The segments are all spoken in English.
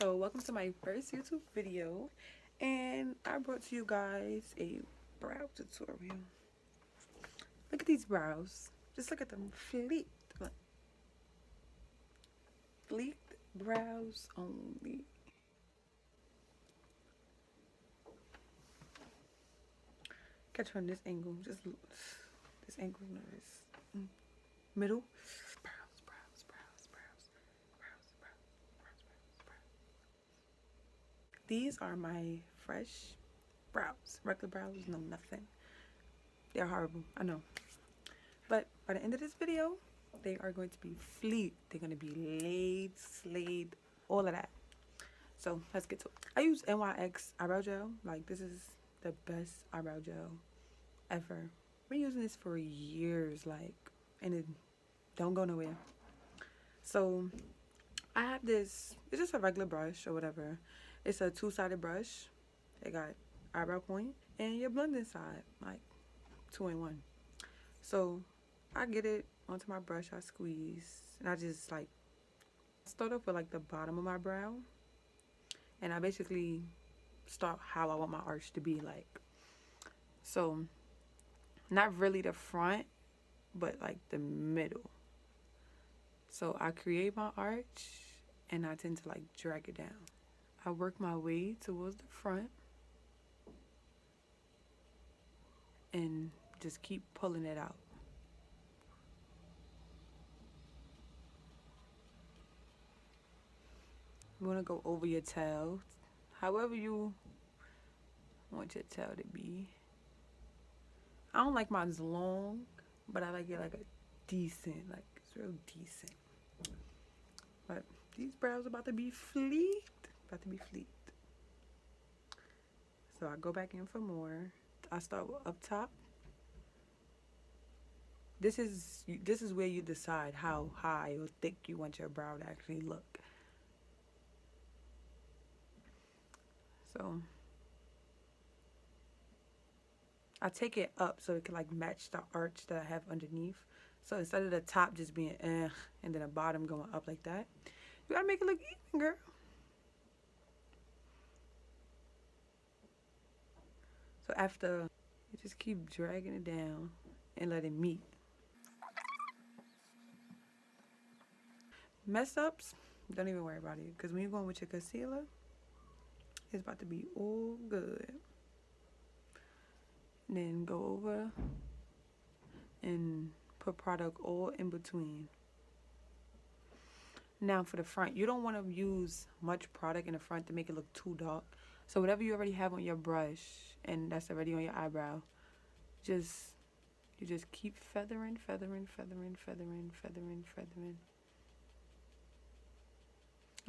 So welcome to my first YouTube video, and I brought to you guys a brow tutorial. Look at these brows. Just look at them. Fleeked brows only. Catch her on this angle. Just this angle. No, this middle. These are my fresh brows. Regular brows, no nothing. They're horrible, I know. But by the end of this video, they are going to be fleeked. They're going to be laid, slayed, all of that. So let's get to it. I use NYX Eyebrow Gel. Like, this is the best eyebrow gel ever. I've been using this for years, like, and it don't go nowhere. So I have this, it's just a regular brush or whatever. It's a two-sided brush. It got eyebrow point and your blending side, like 2-in-1. So I get it onto my brush, I squeeze, and I just like start off with like the bottom of my brow, and I basically start how I want my arch to be like. So not really the front, but like the middle. So I create my arch and I tend to like drag it down. I work my way towards the front and just keep pulling it out. You want to go over your tail, however you want your tail to be. I don't like mine's long, but I like it like a decent, like it's real decent. But these brows are about to be fleeked. So I go back in for more. I start with up top. This is where you decide how high or thick you want your brow to actually look. So I take it up so it can like match the arch that I have underneath. So instead of the top just being and then the bottom going up like that, you gotta make it look even, girl. So after, you just keep dragging it down and let it meet. Mess ups, don't even worry about it, because when you're going with your concealer, it's about to be all good. And then go over and put product all in between. Now for the front, you don't want to use much product in the front to make it look too dark. So whatever you already have on your brush and that's already on your eyebrow, you just keep feathering. And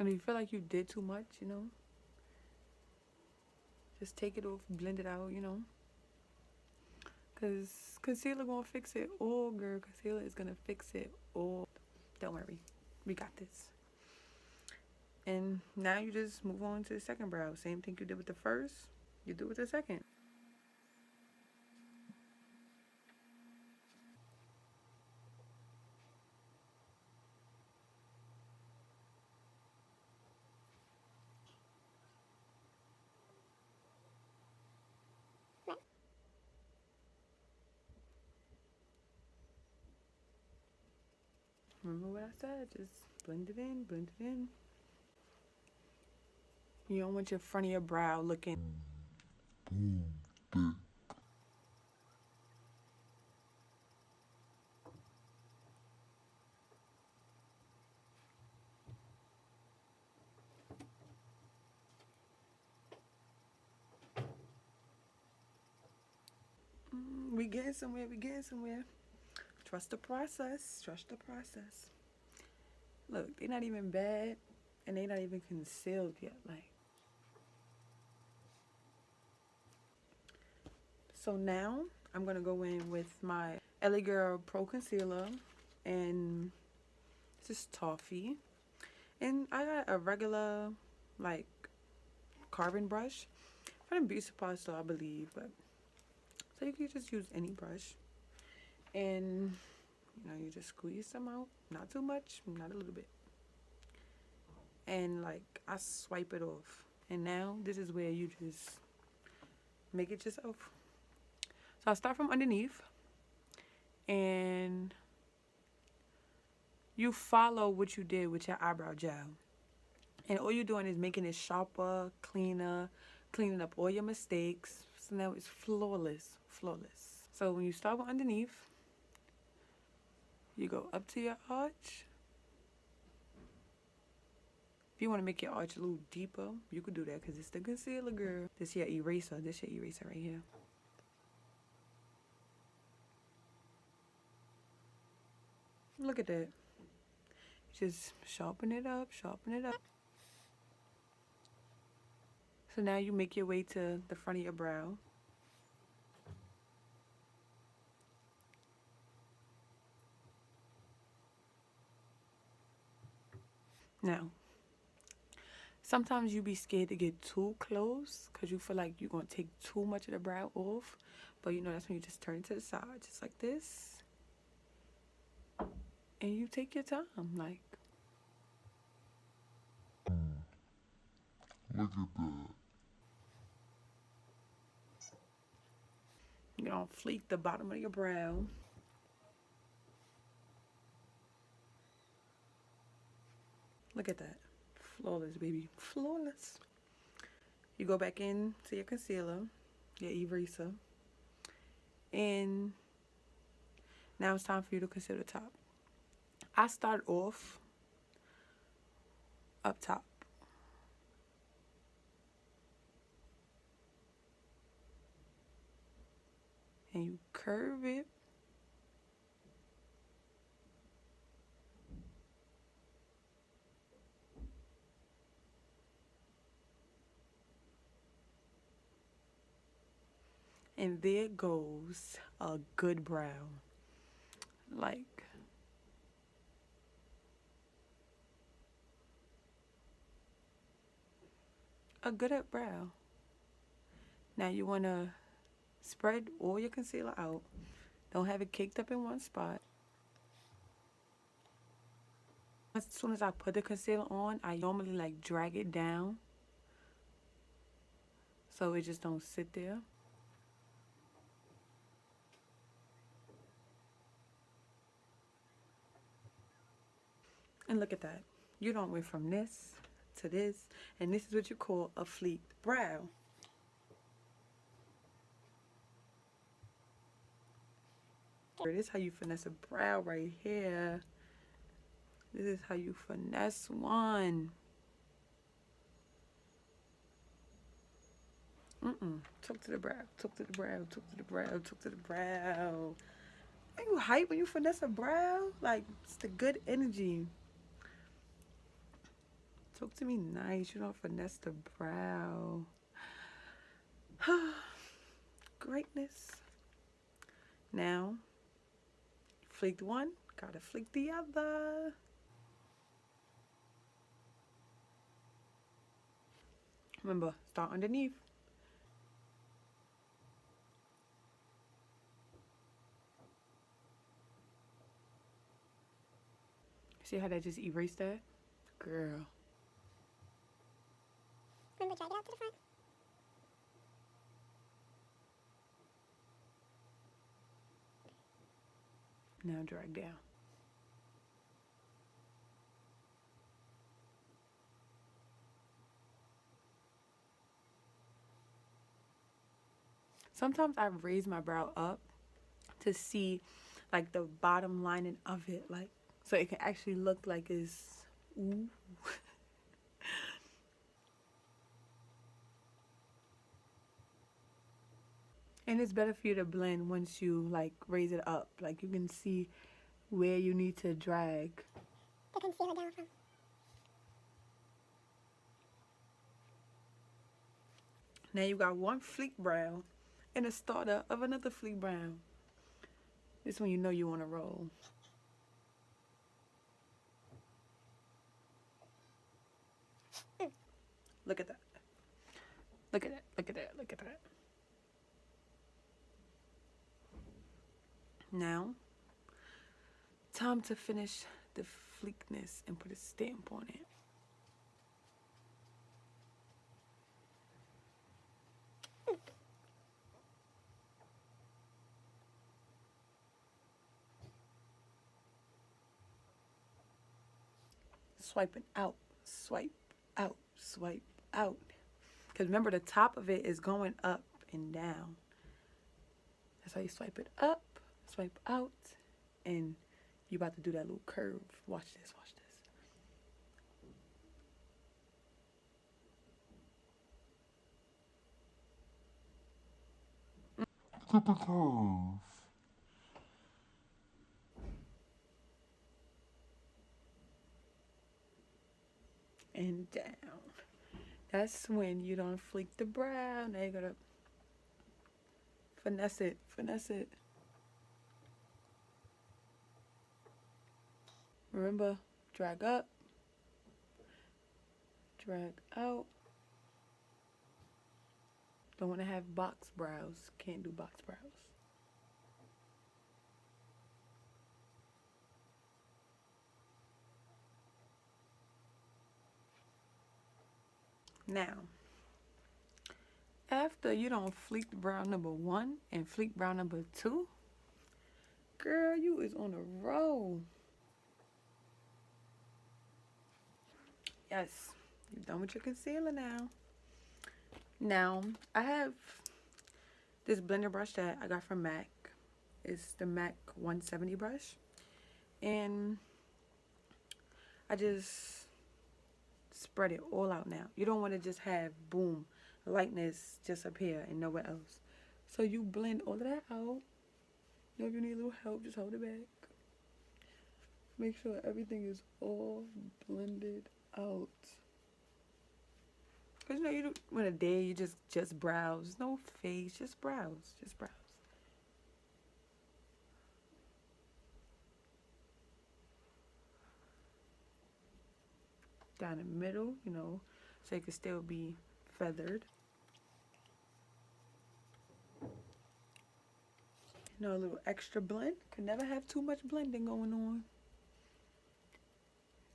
if you feel like you did too much, you know, just take it off, blend it out, you know. Because concealer gonna fix it all, girl. Concealer is gonna fix it all. Don't worry, we got this. And now you just move on to the second brow. Same thing you did with the first, you do with the second. Remember what I said, just blend it in. You don't want your front of your brow looking we getting somewhere. Trust the process. Look, they're not even bad and they're not even concealed yet. Like, so now I'm gonna go in with my LA Girl Pro Concealer, and this is Toffee, and I got a regular like carbon brush from the beauty supply store, I believe, but so you can just use any brush, and you know, you just squeeze some out, not too much, not a little bit, and like I swipe it off. And now this is where you just make it yourself. So I start from underneath, and you follow what you did with your eyebrow gel. And all you're doing is making it sharper, cleaner, cleaning up all your mistakes. So now it's flawless, flawless. So when you start with underneath, you go up to your arch. If you want to make your arch a little deeper, you could do that because it's the concealer, girl. This your eraser. This your eraser right here. Look at that. Just sharpen it up, sharpen it up. So now you make your way to the front of your brow. Now, sometimes you be scared to get too close because you feel like you're going to take too much of the brow off. But you know, that's when you just turn it to the side, just like this. And you take your time, like. Look at that. You know, fleek the bottom of your brow. Look at that. Flawless, baby. Flawless. You go back in to your concealer, your eraser. And now it's time for you to conceal the top. I start off up top. And you curve it. And there goes a good brow. Like, a good up brow. Now you want to spread all your concealer out. Don't have it caked up in one spot. As soon as I put the concealer on, I normally like drag it down so it just don't sit there. And look at that. You don't went from this to this, and this is what you call a fleeked brow. This is how you finesse a brow right here. This is how you finesse one. Talk to the brow, talk to the brow, talk to the brow, talk to the brow. Are you hype when you finesse a brow? Like, it's the good energy. Talk to me nice. You don't finesse the brow. Greatness. Now, fleeked one, gotta fleek the other. Remember, start underneath. See how that just erased that? Girl. Remember, drag it out to the front. Now drag down. Sometimes I raise my brow up to see like the bottom lining of it, like so it can actually look like it's ooh. And it's better for you to blend once you like raise it up. Like you can see where you need to drag The concealer down from. Now you got one fleek brow and a starter of another fleek brow. This is when you know you want to roll. Look at that. Look at that. Look at that. Look at that. Now, time to finish the fleekness and put a stamp on it. swiping out, swipe out, swipe out. Because remember, the top of it is going up and down. That's how you swipe it up, swipe out, and you about to do that little curve. Watch this, watch this. Tip of toes. And down. That's when you don't fleek the brow. Now you gotta finesse it, finesse it. Remember, drag up, drag out. Don't want to have box brows. Can't do box brows. Now, after you don't fleek brow number 1 and fleek brow number 2, girl, you is on a roll. Yes, you're done with your concealer now. Now, I have this blender brush that I got from MAC. It's the MAC 170 brush. And I just spread it all out now. You don't want to just have, boom, lightness just up here and nowhere else. So you blend all of that out. You know, if you need a little help, just hold it back. Make sure everything is all blended out. Because you know, you do, when a day you just browse. No face, just browse. Just browse. Down the middle, you know, so it can still be feathered. You know, a little extra blend. Could never have too much blending going on.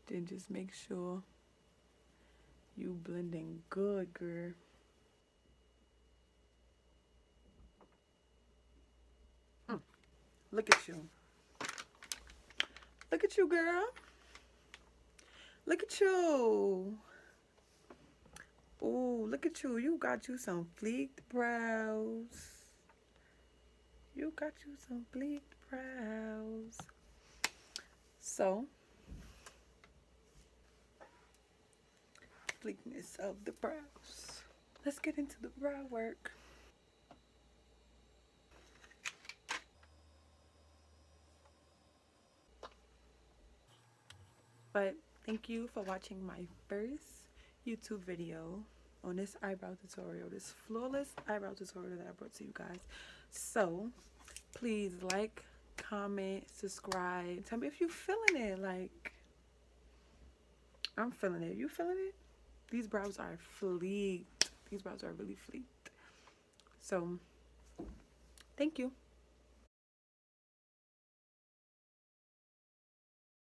Then just make sure you blending good, girl. Look at you. Look at you, girl. Look at you. Ooh, look at you. You got you some fleeked brows. You got you some fleeked brows. So, bleakness of the brows. Let's get into the brow work. But thank you for watching my first YouTube video on this eyebrow tutorial, this flawless eyebrow tutorial that I brought to you guys. So please like, comment, subscribe. Tell me if you're feeling it. Like, I'm feeling it. You feeling it? These brows are fleeked. These brows are really fleeked. So thank you.